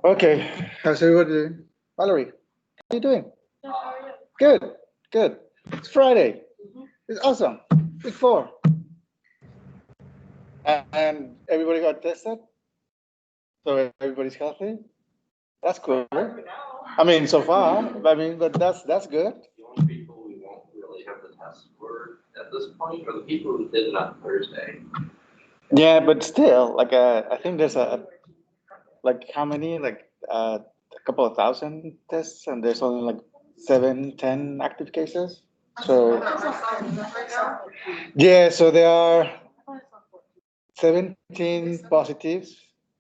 Okay, how's everybody doing? Valerie, how you doing? Good, good. It's Friday. It's awesome. Week 4. And everybody got tested? So everybody's healthy? That's cool. I mean, so far, but that's good. The only people we won't really have the test for at this point are the people who did it on Thursday. Yeah, but still, I think there's like how many? A couple of thousand tests, and there's only like 7, 10 active cases. So yeah, so there are 17 positives,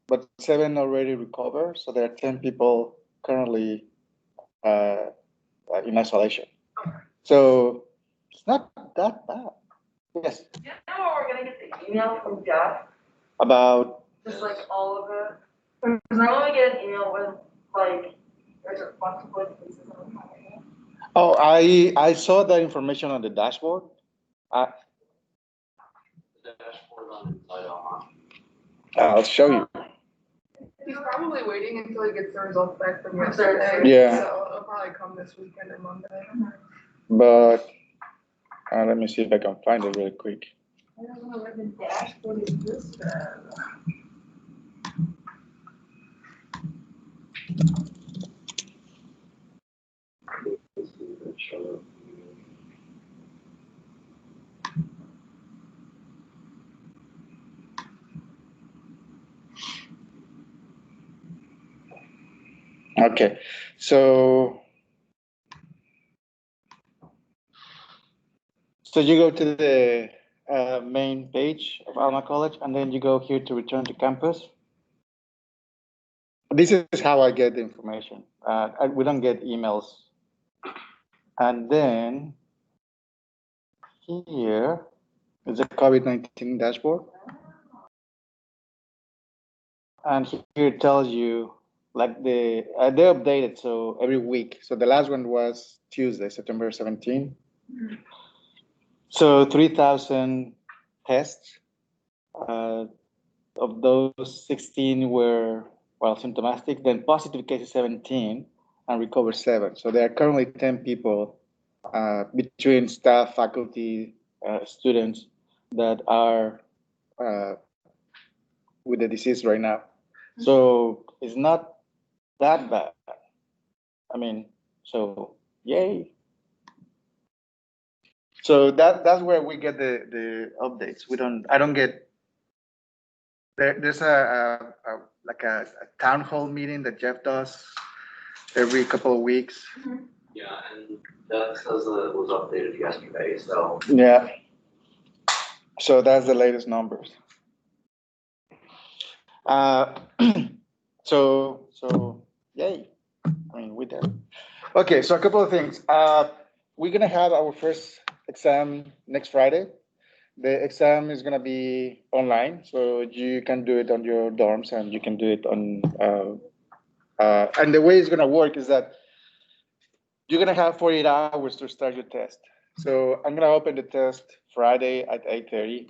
but 7 already recovered. So there are 10 people currently uh, in isolation. So it's not that bad. Yes. You know what we're gonna get the email from Jeff, About just like all of it? Because normally we get an email with like, there's a bunch of like pieces on it. oh, I saw that information on the dashboard. The dashboard on Inside Omaha. I'll show you. He's probably waiting until he gets the results back from yesterday. Yeah. So it'll probably come this weekend and Monday. But let me see if I can find it really quick. I don't know where the dashboard is this from. Okay, so you go to the main page of Alma College, and then you go here to return to campus. This is how I get the information. We don't get emails. And then here is the COVID-19 dashboard. And here it tells you like they updated so every week. So the last one was Tuesday, September 17. So 3,000 tests. Of those, 16 were symptomatic. Then positive cases 17 and recovered 7. So there are currently 10 people between staff, faculty, students that are with the disease right now. So it's not that bad. I mean, so yay. So that's where we get the updates. I don't get there's a town hall meeting that Jeff does every couple of weeks. Yeah, and Doug says that it was updated yesterday, so. Yeah. So that's the latest numbers. So yay. I mean, we did. Okay, so a couple of things. We're gonna have our first exam next Friday. The exam is gonna be online, so you can do it on your dorms, and you can do it on. And the way it's gonna work is that you're gonna have 48 hours to start your test. So I'm gonna open the test Friday at 8:30,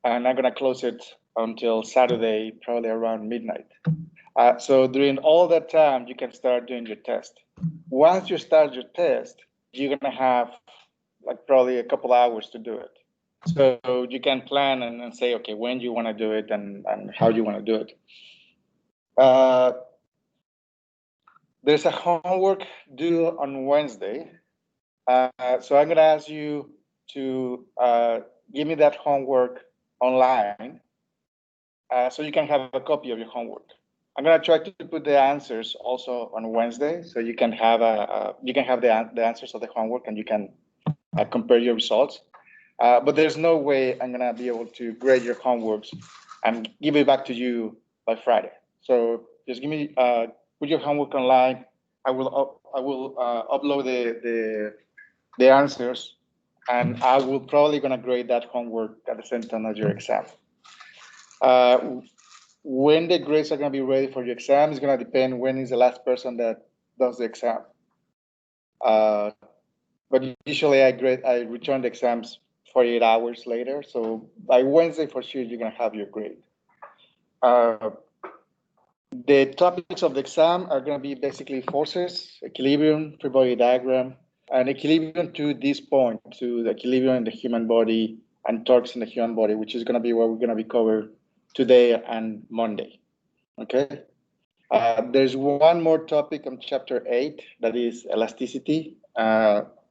and I'm gonna close it until Saturday, probably around midnight. So during all that time, you can start doing your test. Once you start your test, you're gonna have like probably a couple hours to do it. So you can plan and say, okay, when you want to do it and how you want to do it. There's a homework due on Wednesday. So I'm gonna ask you to give me that homework online, so you can have a copy of your homework. I'm gonna try to put the answers also on Wednesday, so you can have the answers of the homework, and you can compare your results. But there's no way I'm gonna be able to grade your homeworks and give it back to you by Friday. So just put your homework online. I will upload the answers, and I will probably gonna grade that homework at the same time as your exam. When the grades are gonna be ready for your exam is gonna depend when is the last person that does the exam. But usually I return the exams 48 hours later. So by Wednesday for sure you're gonna have your grade. The topics of the exam are going to be basically forces, equilibrium, free body diagram, and equilibrium to this point, to the equilibrium in the human body and torques in the human body, which is going to be what we're going to be covered today and Monday. Okay. There's one more topic on chapter 8 that is elasticity. That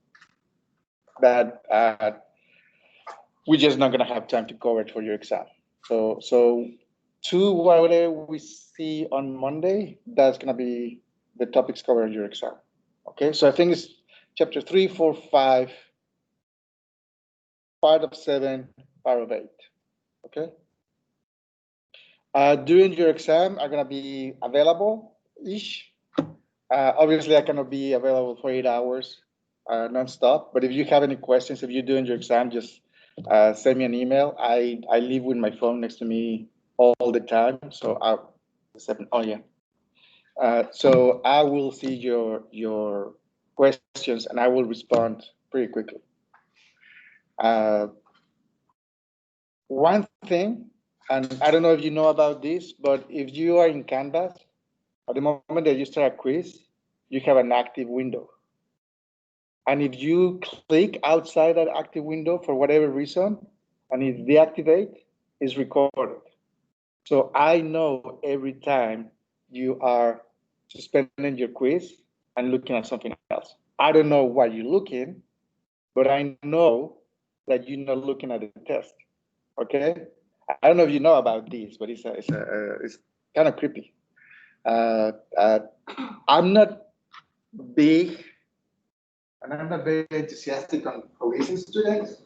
we're just not going to have time to cover it for your exam. So to whatever we see on Monday, that's going to be the topics covered in your exam. Okay, so I think it's chapter 3, 4, 5, part of 7, part of 8. Okay. During your exam, are going to be available-ish. Obviously, I cannot be available for 8 hours non-stop, but if you have any questions, if you're doing your exam, just send me an email. I live with my phone next to me all the time, so so I will see your questions and I will respond pretty quickly. One thing, and I don't know if you know about this, but if you are in Canvas, at the moment that you start a quiz, you have an active window. And if you click outside that active window for whatever reason, and it deactivate, it's recorded. So I know every time you are suspending your quiz and looking at something else. I don't know what you're looking, but I know that you're not looking at the test. Okay? I don't know if you know about this, but it's kind of creepy. I'm not big, and I'm not very enthusiastic on policing students.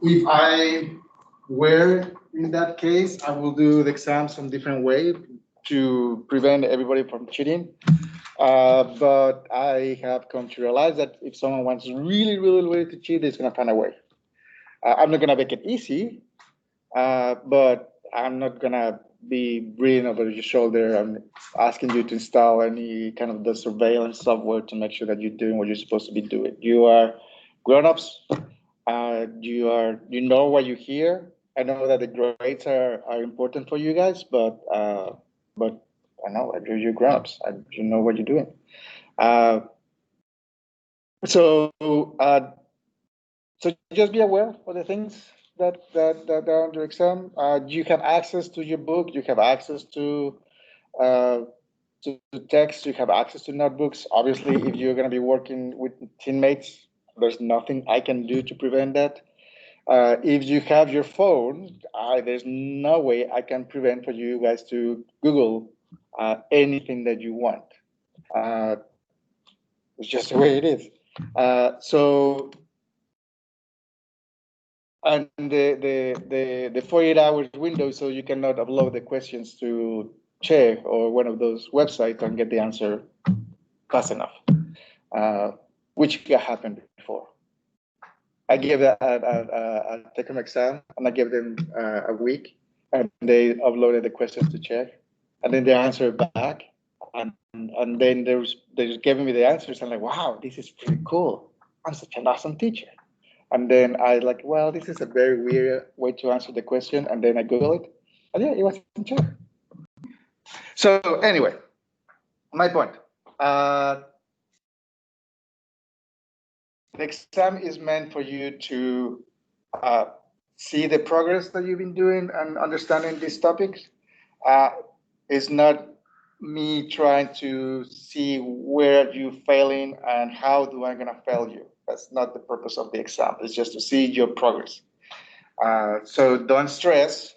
If I were in that case, I will do the exam some different way to prevent everybody from cheating. But I have come to realize that if someone wants really, really, really to cheat, he's going to find a way. I'm not going to make it easy, but I'm not going to be breathing over your shoulder and asking you to install any kind of the surveillance software to make sure that you're doing what you're supposed to be doing. You are grown-ups. You know what you hear. I know that the grades are important for you guys, but I know you're grown-ups. You know what you're doing. So just be aware of the things that are under exam. You have access to your book. You have access to text. You have access to notebooks. Obviously, if you're going to be working with teammates, there's nothing I can do to prevent that. If you have your phone, there's no way I can prevent for you guys to Google anything that you want. It's just the way it is. And the 48 hours window, so you cannot upload the questions to Che or one of those websites and get the answer fast enough, which happened before. I gave a take-home exam, and I gave them a week, and they uploaded the questions to Che, and then they answered back, and then they just gave me the answers. I'm like, wow, this is pretty cool. I'm such an awesome teacher. And then I like, well, this is a very weird way to answer the question. And then I Google it, and yeah, it was Che. So anyway, my point. The exam is meant for you to see the progress that you've been doing and understanding these topics. It's not me trying to see where you're failing and how do I gonna fail you. That's not the purpose of the exam. It's just to see your progress. So don't stress.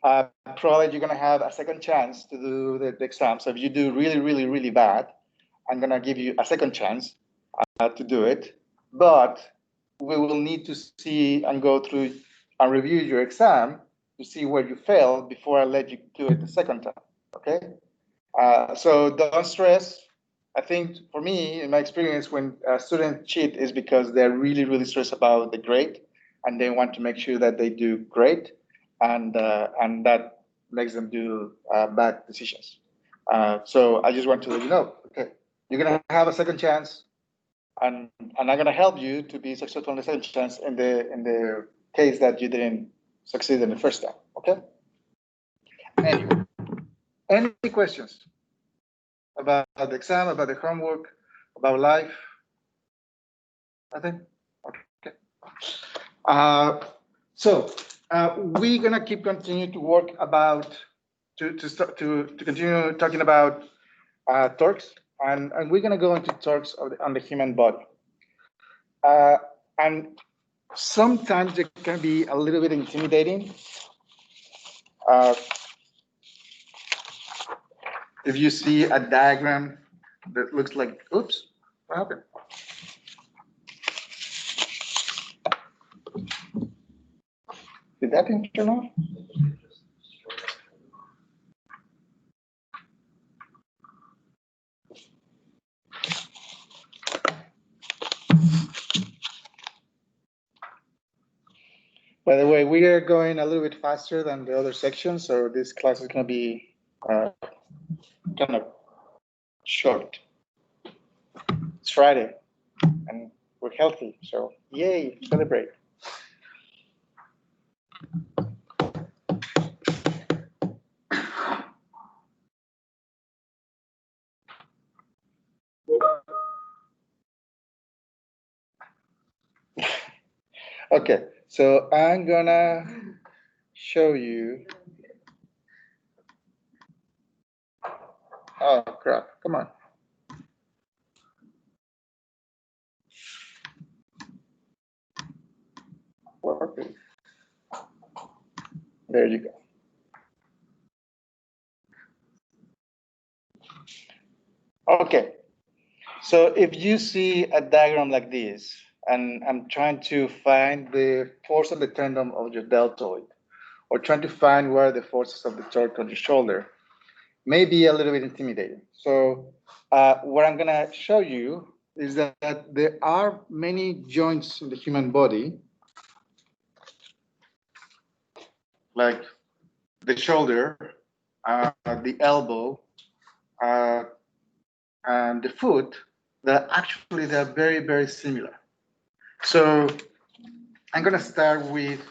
Probably you're gonna have a second chance to do the exam. So if you do really, really, really bad, I'm gonna give you a second chance to do it. But we will need to see and go through and review your exam to see where you failed before I let you do it the second time. Okay? So don't stress. I think for me, in my experience, when students cheat is because they're really, really stressed about the grade, and they want to make sure that they do great, and that makes them do bad decisions. So I just want to let you know, okay, you're gonna have a second chance, and I'm gonna help you to be successful in the second chance in the case that you didn't succeed in the first time. Okay. Anyway, any questions about the exam, about the homework, about life? Nothing? Okay. So we're gonna continue to work about to continue talking about torques, and we're gonna go into torques on the human body. And sometimes it can be a little bit intimidating. If you see a diagram that looks like, oops, what happened? Did that thing turn off? By the way, we are going a little bit faster than the other sections, so this class is going to be kind of short. It's Friday, and we're healthy, so yay, celebrate. Okay, so I'm gonna show you. Oh crap, come on. Okay. There you go. Okay, so if you see a diagram like this, and I'm trying to find the force of the tendon of your deltoid, or trying to find where the forces of the torque on your shoulder, may be a little bit intimidating. So what I'm gonna show you is that there are many joints in the human body, like the shoulder, the elbow, and the foot, that actually they're very, very similar. So I'm gonna start with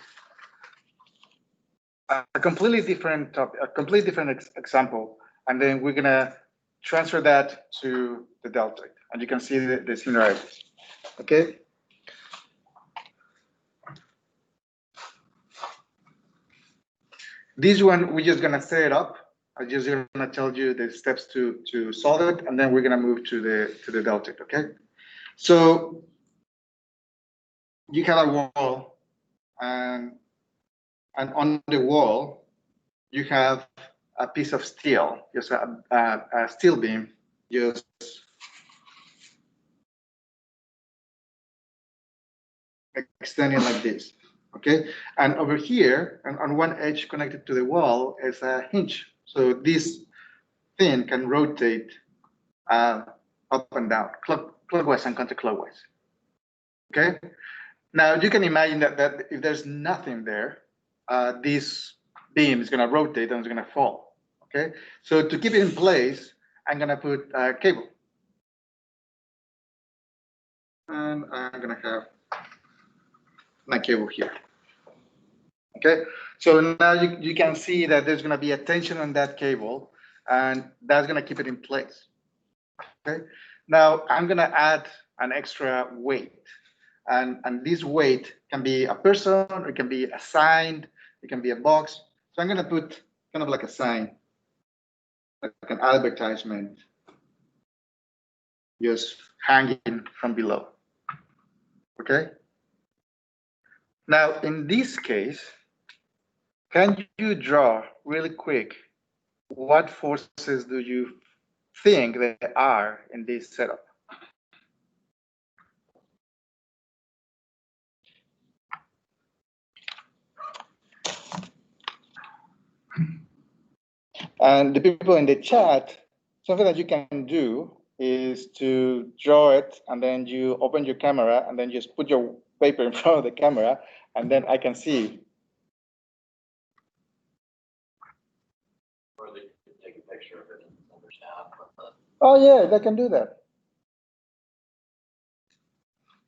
a completely different topic, a completely different example, and then we're gonna transfer that to the deltoid, and you can see the similarities. Okay. This one we're just gonna set it up. I'm just gonna tell you the steps to solve it, and then we're gonna move to the deltoid. Okay. So you have a wall, and on the wall you have a piece of steel, just a steel beam, just extending like this, okay? And over here, and on one edge connected to the wall, is a hinge. So this thing can rotate up and down, clockwise and counterclockwise, okay? Now you can imagine that if there's nothing there, this beam is gonna rotate and it's gonna fall, okay? So to keep it in place, I'm gonna put a cable. And I'm gonna have my cable here. Okay, so now you can see that there's gonna be a tension on that cable, and that's gonna keep it in place. Okay, now I'm gonna add an extra weight, and this weight can be a person, or it can be a sign, it can be a box. So I'm gonna put kind of like a sign, like an advertisement, just hanging from below. Okay. Now in this case, can you draw really quick what forces do you think there are in this setup? And the people in the chat, something that you can do is to draw it, and then you open your camera, and then just put your paper in front of the camera, and then I can see. Or they could take a picture of it and send their staff with the. Oh yeah, they can do that.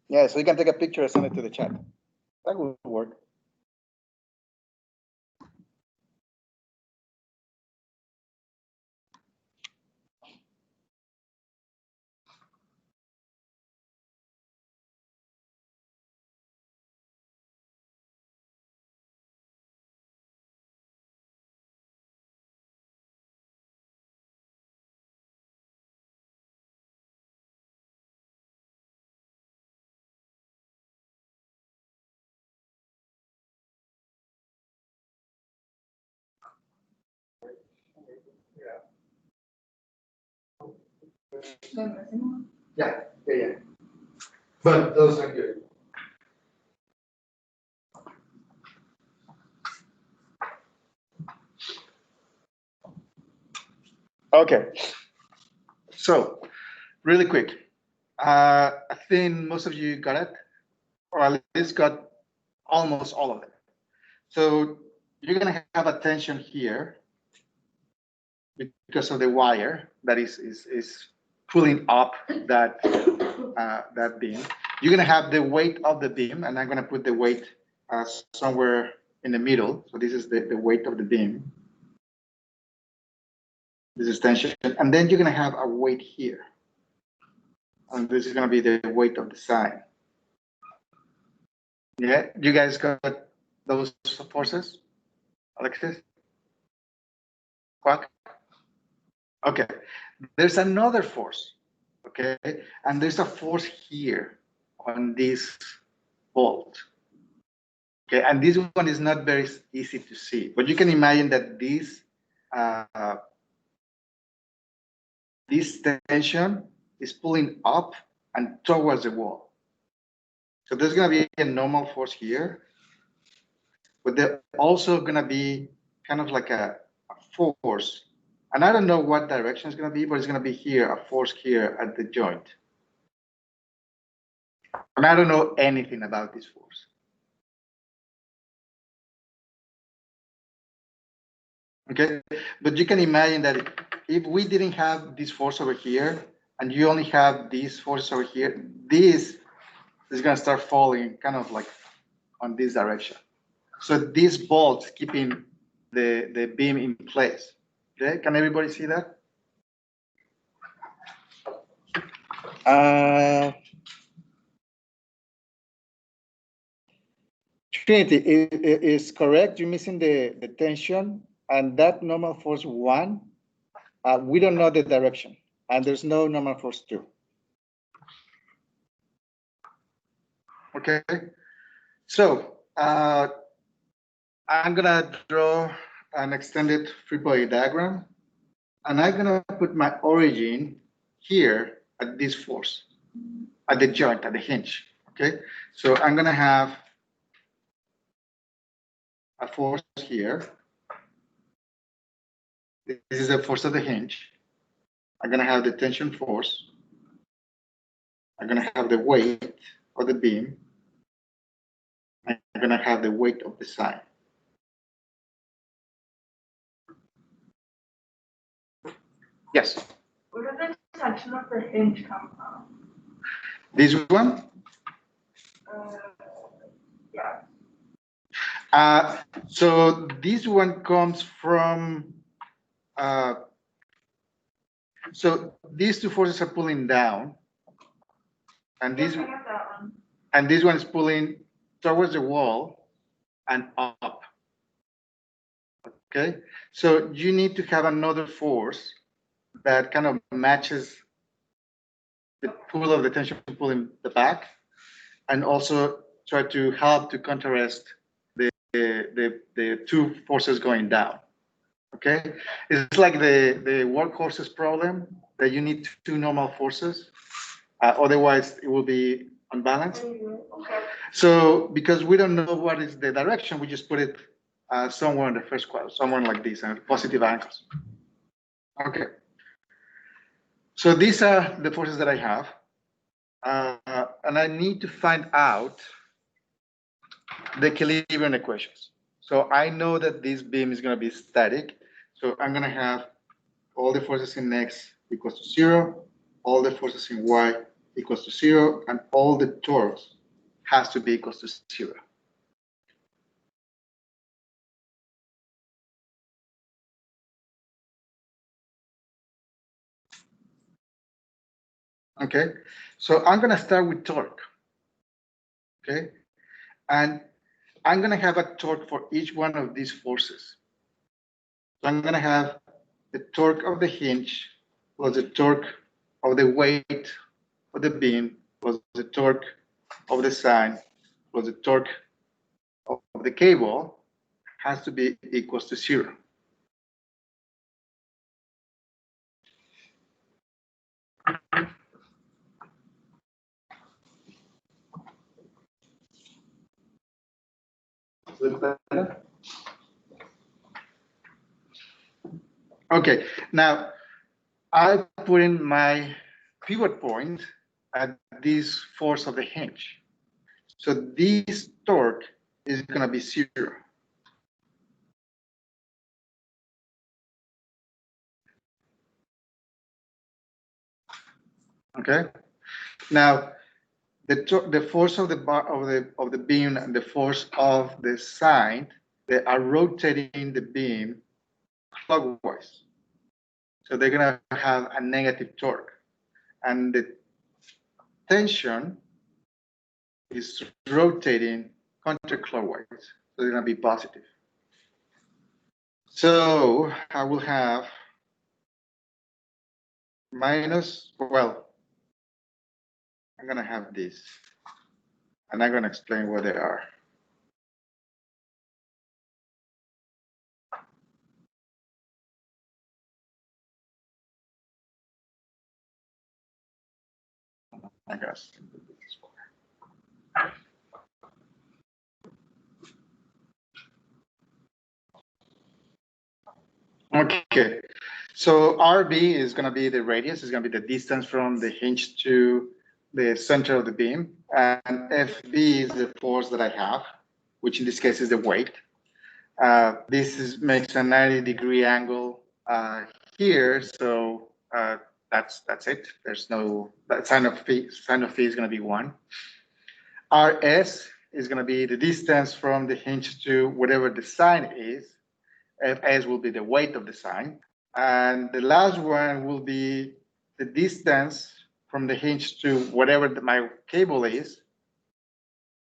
Yeah, so you can take a picture and send it to the chat. That would work. Yeah. But those are good. Okay. So, really quick. I think most of you got it, or at least got almost all of it. So you're gonna have a tension here because of the wire that is pulling up that beam. You're gonna have the weight of the beam, and I'm gonna put the weight somewhere in the middle. So this is the weight of the beam. This is tension, and then you're gonna have a weight here, and this is gonna be the weight of the sign. Yeah, you guys got those forces, Alexis? Quack? Okay, there's another force, okay? And there's a force here on this bolt. Okay, and this one is not very easy to see, but you can imagine that this tension is pulling up and towards the wall. So there's gonna be a normal force here, but there's also gonna be kind of like a force. And I don't know what direction it's gonna be, but it's gonna be here, a force here at the joint. And I don't know anything about this force. Okay, but you can imagine that if we didn't have this force over here, and you only have these forces over here, this is gonna start falling kind of like on this direction. So this bolt keeping the beam in place. Okay, can everybody see that? Trinity is correct. You're missing the tension, and that normal force 1, we don't know the direction, and there's no normal force 2. Okay, so I'm gonna draw an extended free body diagram, and I'm gonna put my origin here at this force, at the joint, at the hinge. Okay, so I'm gonna have a force here. This is the force of the hinge. I'm gonna have the tension force. I'm gonna have the weight of the beam. I'm gonna have the weight of the sign. Yes. Where did the tension of the hinge come from? This one? Yeah. So this one comes from, so these two forces are pulling down, and I got that one. and this one is pulling towards the wall and up. Okay, so you need to have another force that kind of matches the pull of the tension pulling the back, and also try to help to contrast the two forces going down. Okay, it's like the workhorses problem that you need two normal forces, otherwise it will be unbalanced. Okay. So because we don't know what is the direction, we just put it somewhere in the first quadrant, somewhere like this, and positive angles. Okay. So these are the forces that I have, and I need to find out the equilibrium equations. So I know that this beam is going to be static. So I'm going to have all the forces in X equals to 0, all the forces in Y equals to 0, and all the torques has to be equals to 0. Okay, so I'm going to start with torque. Okay, and I'm going to have a torque for each one of these forces. So I'm going to have the torque of the hinge plus the torque of the weight of the beam plus the torque of the sign plus the torque of the cable has to be equals to 0. Look better? Okay, now I put in my pivot point at this force of the hinge. So this torque is going to be 0. Okay. Now the force of the bar of the beam and the force of the sine, they are rotating the beam clockwise. So they're going to have a negative torque, and the tension is rotating counterclockwise. So they're going to be positive. So I will have minus, well, I'm going to have this, and I'm going to explain what they are. I guess. Okay, so RB is going to be the radius, is going to be the distance from the hinge to the center of the beam, and FB is the force that I have, which in this case is the weight. Makes a 90-degree angle here, so that's it. There's no that sine of phi is going to be 1. RS is going to be the distance from the hinge to whatever the sine is. Fs will be the weight of the sine. And the last one will be the distance from the hinge to whatever my cable is.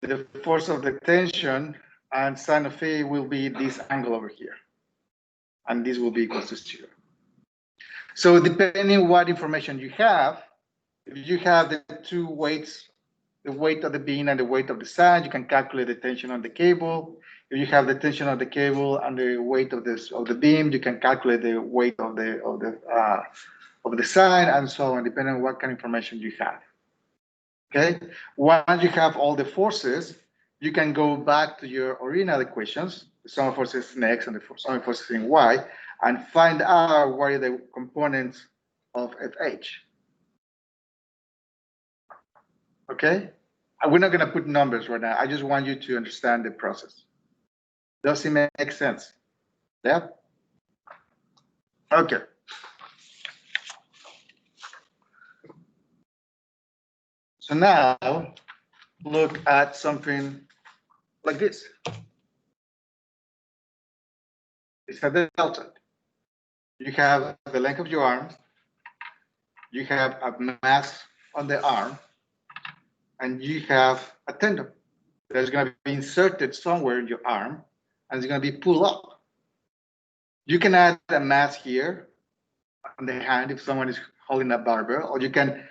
The force of the tension and sine of phi will be this angle over here. And this will be equal to 0. So depending what information you have, if you have the two weights, the weight of the beam and the weight of the sine, you can calculate the tension on the cable. If you have the tension of the cable and the weight of the beam, you can calculate the weight of the sine, and so on, depending on what kind of information you have. Okay. Once you have all the forces, you can go back to your original equations, the sum of forces in x and the sum of forces in y, and find out what are the components of FH. Okay? And we're not going to put numbers right now. I just want you to understand the process. Does it make sense? Yeah? Okay. So now, look at something like this. It's a delta. You have the length of your arm, you have a mass on the arm, and you have a tendon that's going to be inserted somewhere in your arm, and it's going to be pulled up. You can add a mass here on the hand if someone is holding a barbell, or you can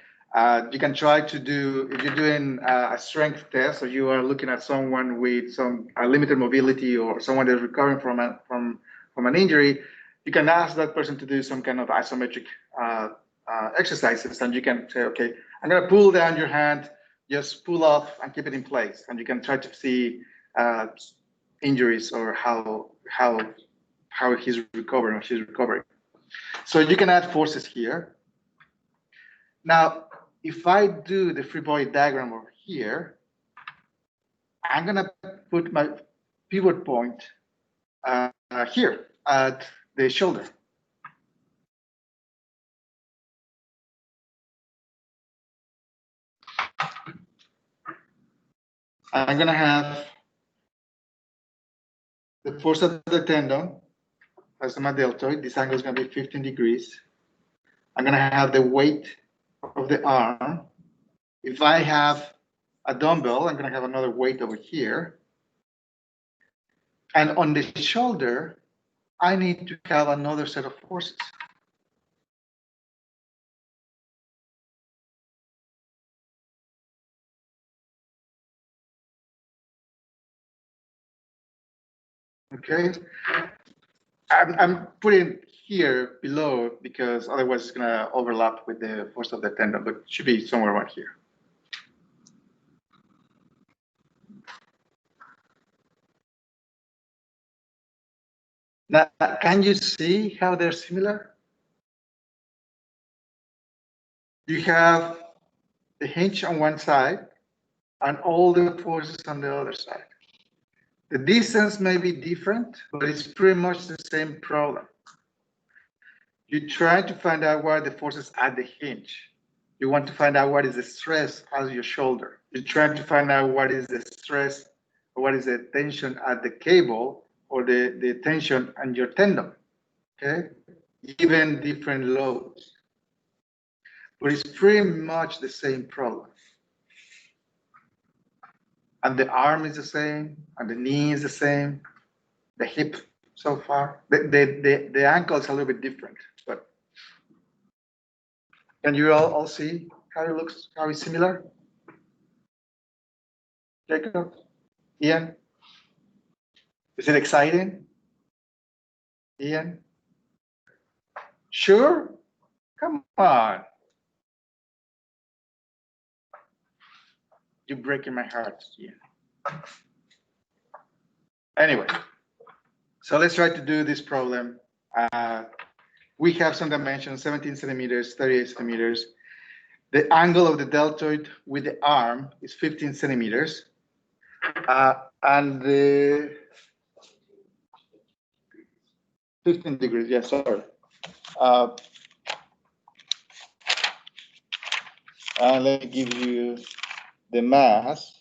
try to do, if you're doing a strength test, or you are looking at someone with some limited mobility, or someone that's recovering from an injury, you can ask that person to do some kind of isometric exercises, and you can say, okay, I'm going to pull down your hand, just pull up and keep it in place, and you can try to see injuries or how he's recovering or she's recovering. So you can add forces here. Now, if I do the free body diagram over here, I'm going to put my pivot point here at the shoulder. I'm going to have the force of the tendon as my deltoid. This angle is going to be 15 degrees. I'm going to have the weight of the arm. If I have a dumbbell, I'm going to have another weight over here. And on the shoulder, I need to have another set of forces. Okay, I'm putting here below because otherwise it's going to overlap with the force of the tendon, but it should be somewhere around here. Now, can you see how they're similar? You have the hinge on one side and all the forces on the other side. The distance may be different, but it's pretty much the same problem. You try to find out what are the forces at the hinge. You want to find out what is the stress at your shoulder. You're trying to find out what is the stress or what is the tension at the cable or the tension on your tendon, okay? Given different loads. But it's pretty much the same problem. And the arm is the same, and the knee is the same, the hip so far. The ankle is a little bit different, but can you all see how it looks, how it's similar? Jacob? Ian? Is it exciting? Ian? Sure? Come on. You're breaking my heart, Ian. Anyway, so let's try to do this problem. We have some dimensions, 17 centimeters, 38 centimeters. The angle of the deltoid with the arm is 15 centimeters. And the 15 degrees, yes, sorry. And let me give you the mass.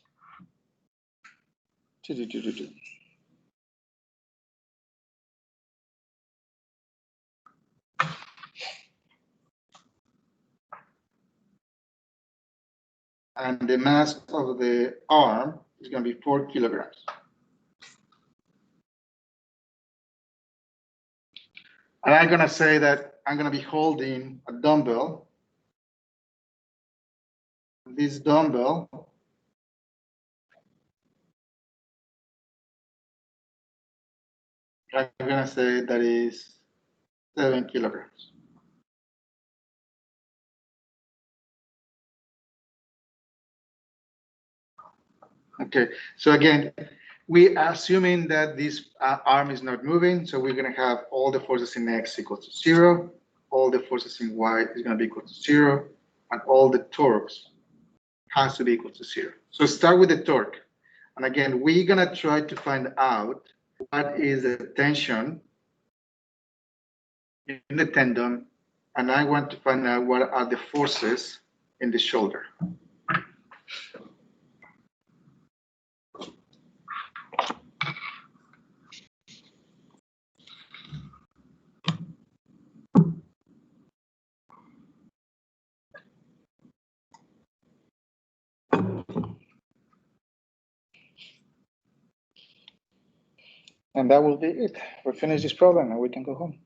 And the mass of the arm is going to be 4 kilograms. And I'm going to say that I'm going to be holding a dumbbell. This dumbbell I'm going to say that is 7 kilograms. Okay, so again, we are assuming that this arm is not moving, so we're going to have all the forces in X equal to 0, all the forces in Y is going to be equal to 0, and all the torques has to be equal to 0. So start with the torque. And again, we're going to try to find out what is the tension in the tendon, and I want to find out what are the forces in the shoulder. And that will be it. We'll finish this problem and we can go home.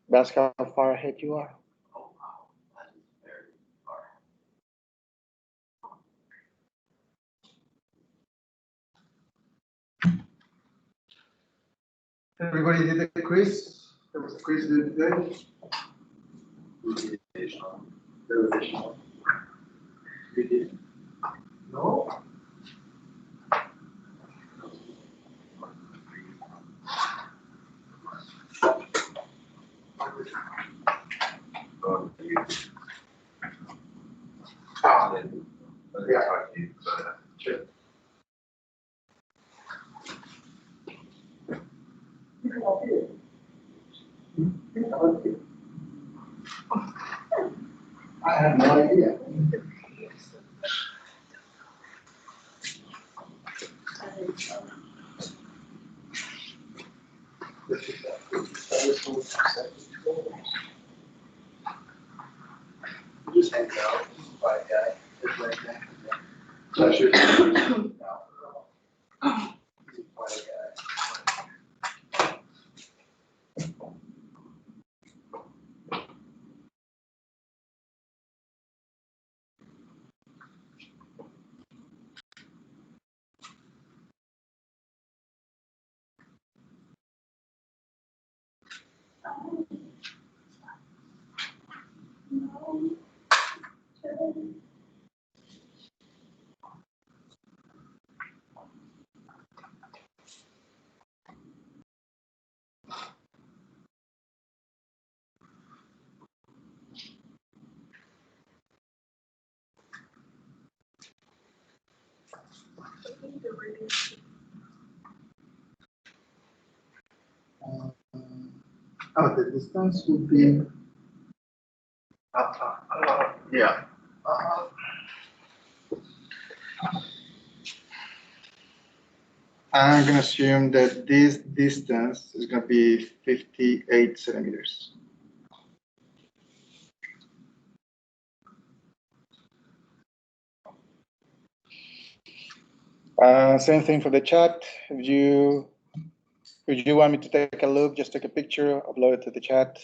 That's how far ahead you are. Oh, wow, that is very far. Everybody did the quiz? There was a quiz due today? You did? No? Sure. I have no idea. Just hang out, white guy, just like that. So I should. White guy. the radius? The distance would be, yeah. I'm gonna assume that this distance is gonna be 58 centimeters. Same thing for the chat. If you want me to take a look, just take a picture, upload it to the chat.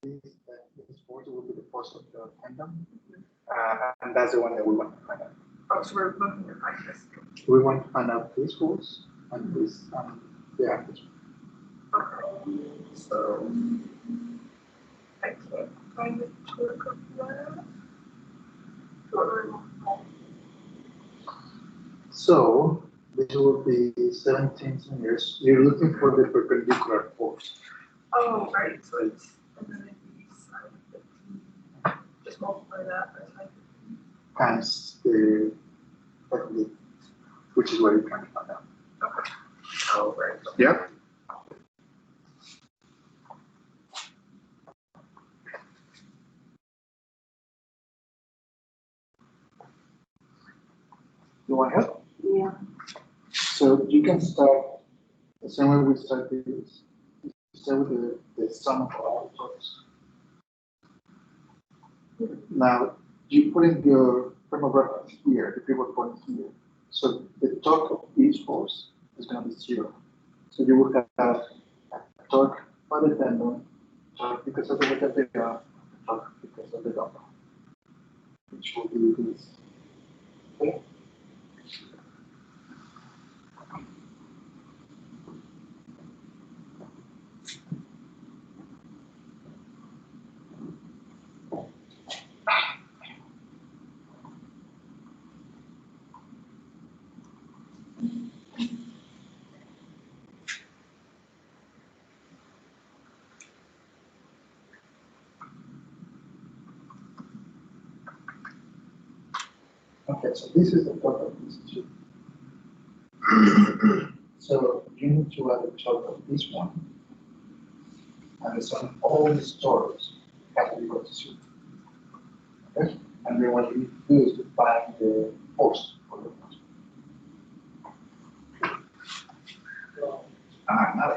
This force will be the force of the tendon, and that's the one that we want to find out. Oh, so we're looking to find this. We want to find out this force and this, yeah. This Okay. So I can't find the torque of that. So this will be 17 centimeters. You're looking for the perpendicular force. Oh, right, so it's, and then it'd be sine 15. Just multiply that by sine 15. Times the perpendicular, which is what you're trying to find out. Okay. Oh, right. Yeah. You want help? Yeah. So you can start the same way we start this. Start with the sum of all torques. Now you put in your frame of reference here, the pivot point here. So the torque of each force is going to be 0. So you will have a torque by the tendon, torque because of the weight of the arm, torque because of the dumbbell, which will be this. Okay. Okay, so this is the torque of these two. So you need to add the torque of this one, and the sum of all these torques have to be equal to 0. Okay? And then what you need to do is to find the force for the force. Now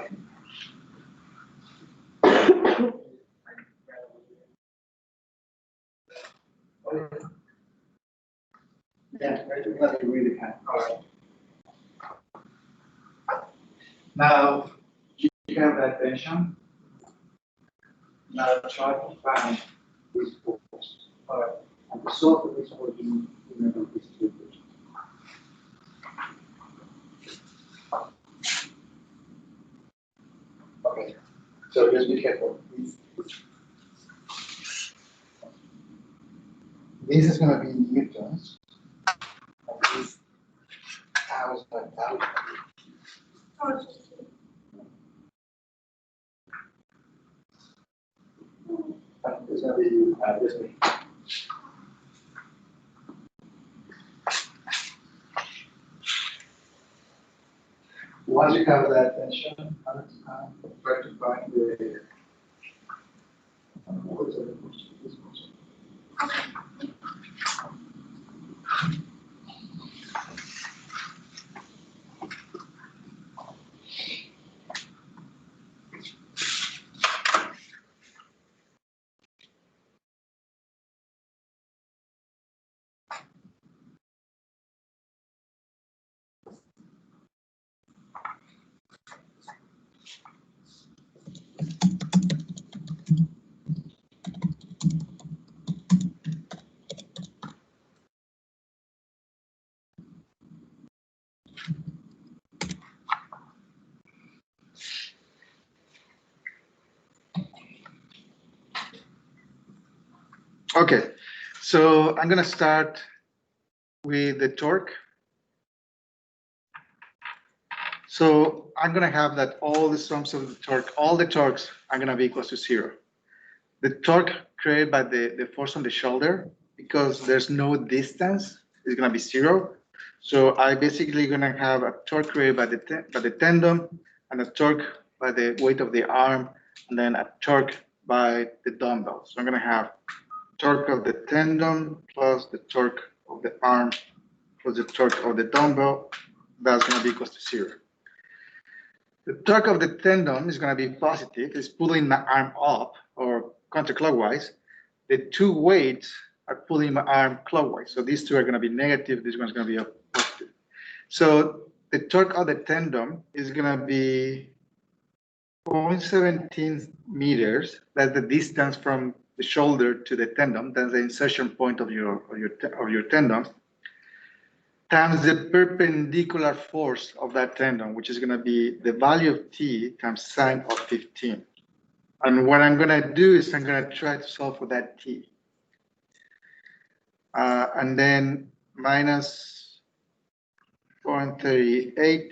yeah, right, you're gonna be really kind. All right. Now you have that tension. Now try to find this force. All right. And to solve the reason why you remember this equation. Okay. So just be careful. This is going to be newtons. And this hours by hours. And it's going to be this way. Once you have that tension, try to find the what's the force? This force. Okay, so I'm gonna start with the torque. So I'm gonna have that all the sums of the torque, all the torques are gonna be equal to 0. The torque created by the force on the shoulder, because there's no distance, is gonna be 0. So I basically gonna have a torque created by the tendon, and a torque by the weight of the arm, and then a torque by the dumbbell. So I'm gonna have torque of the tendon plus the torque of the arm plus the torque of the dumbbell. That's gonna be equal to 0. The torque of the tendon is going to be positive. It's pulling my arm up or counterclockwise. The two weights are pulling my arm clockwise. So these two are going to be negative. This one's going to be positive. So the torque of the tendon is going to be 0.17 meters. That's the distance from the shoulder to the tendon. That's the insertion point of your tendon, times the perpendicular force of that tendon, which is going to be the value of T times sine of 15. And what I'm going to do is I'm going to try to solve for that T. And then minus 0.38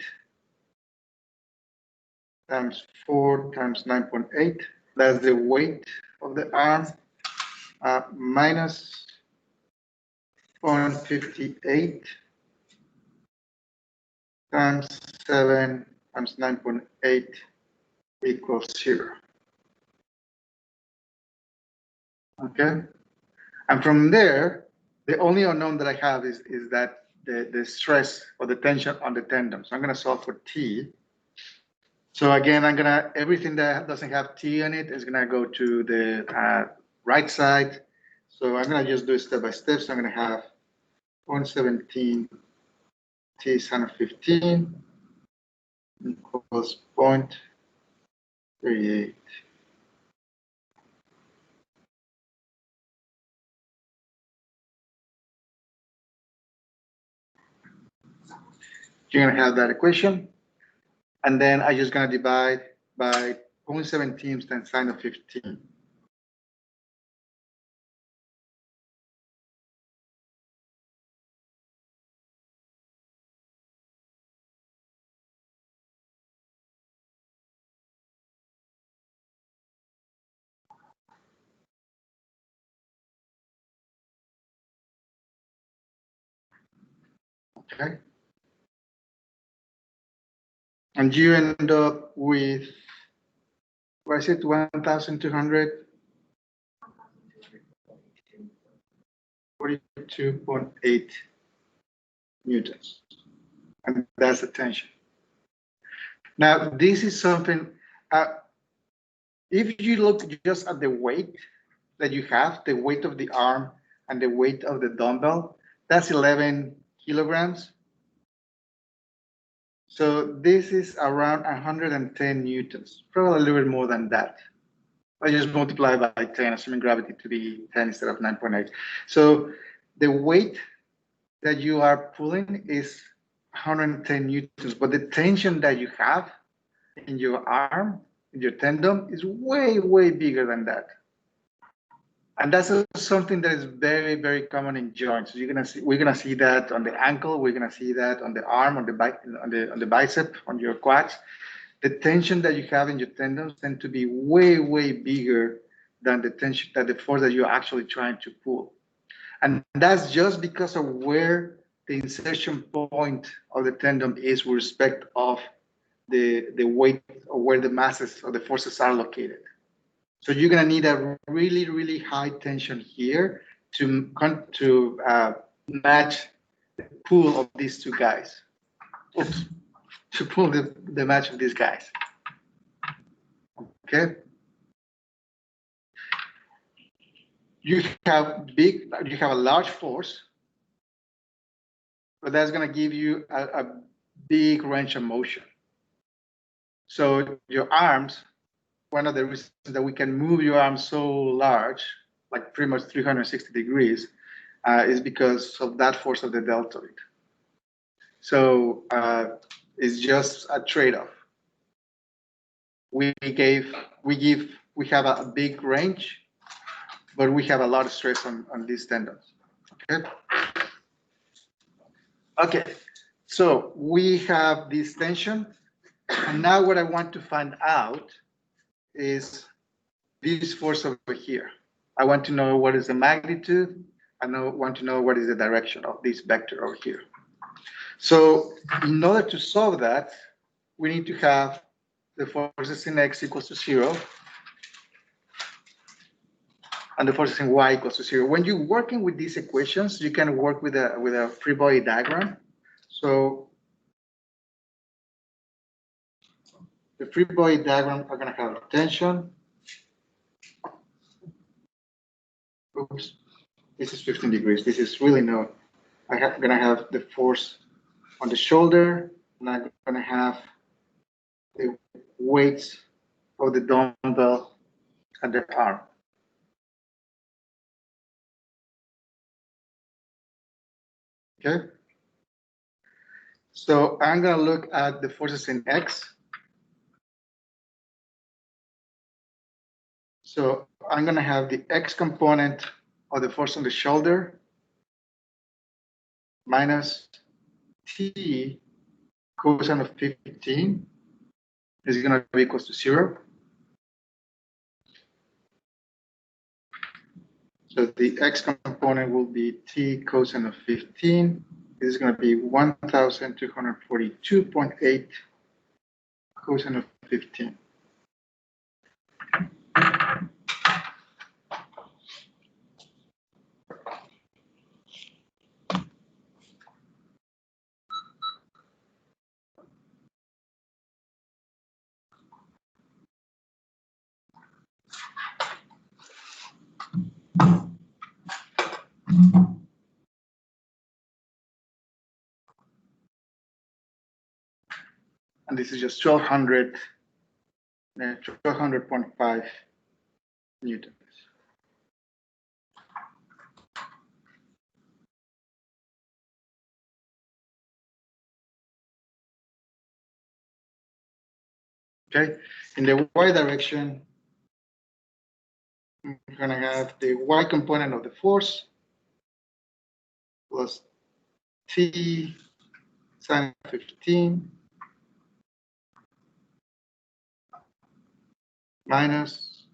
times 4 times 9.8. That's the weight of the arm. Minus 0.58 times 7 times 9.8 equals 0. Okay, and from there, the only unknown that I have is that the stress or the tension on the tendon. So I'm going to solve for T. So again, everything that doesn't have T in it is going to go to the right side. So I'm going to just do it step by step. So I'm going to have 0.17 T sine of 15 equals 0.38. You're going to have that equation. And then I'm just going to divide by 0.17 times sine of 15. Okay. And you end up with, what is it, 1,242.8 newtons. And that's the tension. Now, this is something, if you look just at the weight that you have, the weight of the arm and the weight of the dumbbell, that's 11 kilograms. So this is around 110 newtons, probably a little bit more than that. I just multiply by 10, assuming gravity to be 10 instead of 9.8. So the weight that you are pulling is 110 newtons, but the tension that you have in your arm, in your tendon, is way, way bigger than that. And that's something that is very, very common in joints. So we're gonna see that on the ankle. We're gonna see that on the arm, on the bicep, on your quads. The tension that you have in your tendons tend to be way, way bigger than the tension, that the force that you're actually trying to pull. And that's just because of where the insertion point of the tendon is with respect of the weight, or where the masses or the forces are located. So you're gonna need a really, really high tension here to match the pull of these two guys. Oops, to pull the match of these guys. Okay. You have a large force, but that's gonna give you a big range of motion. So your arms, one of the reasons that we can move your arms so large, like pretty much 360 degrees, is because of that force of the deltoid. So it's just a trade-off. We have a big range, but we have a lot of stress on these tendons. Okay. Okay, so we have this tension, and now what I want to find out is this force over here. I want to know what is the magnitude. Want to know what is the direction of this vector over here. So in order to solve that, we need to have the forces in x equals to 0 and the forces in y equals to 0. When you're working with these equations, you can work with a free body diagram. So the free body diagram are going to have tension. Oops, this is 15 degrees. This is really no. I'm going to have the force on the shoulder, and I'm going to have the weights of the dumbbell and the arm. Okay. So I'm going to look at the forces in X. So I'm going to have the X component of the force on the shoulder minus T cosine of 15 is going to be equal to 0. So the X component will be T cosine of 15. This is going to be 1,242.8 cosine of 15. And this is just 1200.5 newtons. Okay, in the y direction, we're going to have the y component of the force plus T sine 15 minus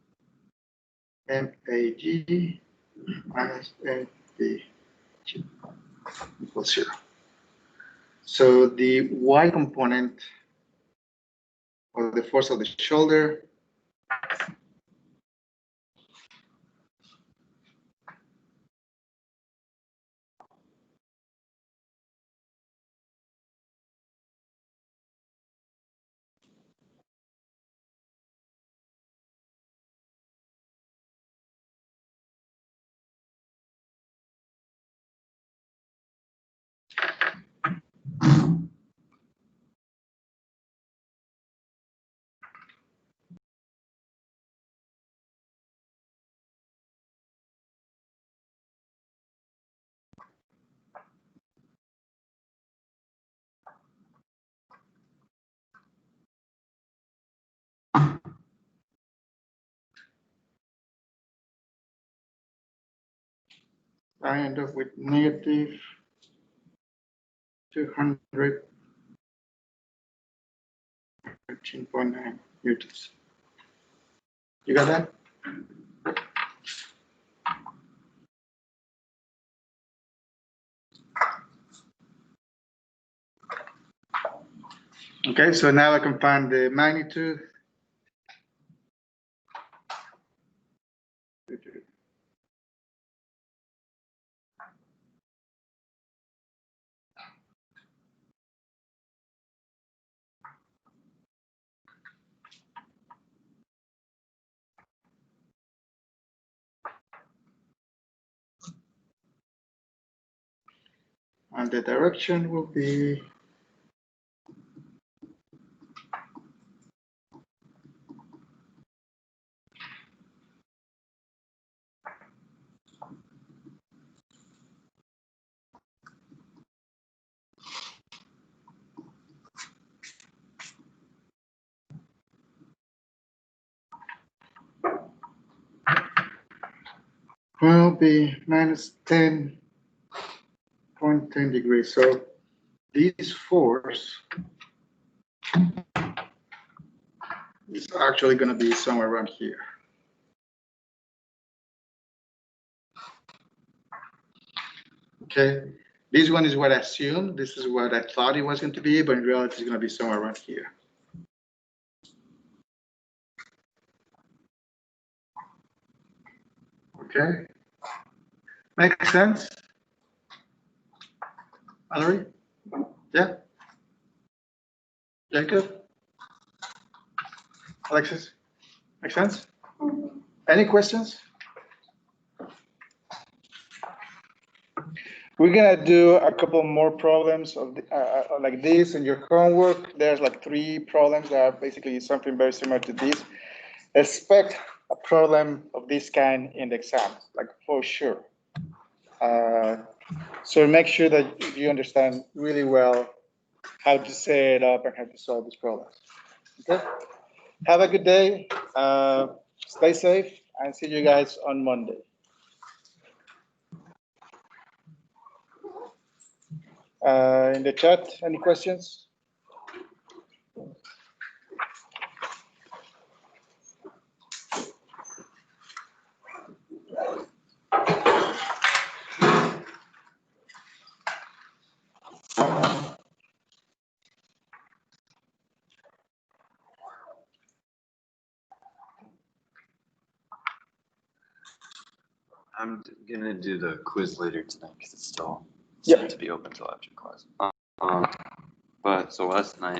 MAG minus MAG equals 0. So the y component of the force of the shoulder I end up with negative 213.9 newtons. You got that? Okay, so now I can find the magnitude. And the direction will be will be minus 10.10 degrees. So this force is actually going to be somewhere around here. Okay, this one is what I assumed. This is what I thought it was going to be, but in reality, it's going to be somewhere around here. Okay, makes sense? Valerie? Yeah? Jacob? Alexis? Makes sense? Any questions? We're gonna do a couple more problems of like this in your homework. There's like 3 problems that are basically something very similar to this. Expect a problem of this kind in the exam, like for sure. So make sure that you understand really well how to set it up and how to solve these problems. Okay? Have a good day. Stay safe and see you guys on Monday. In the chat, any questions? I'm gonna do the quiz later tonight because it's still Yep. set to be open till after class. But so last night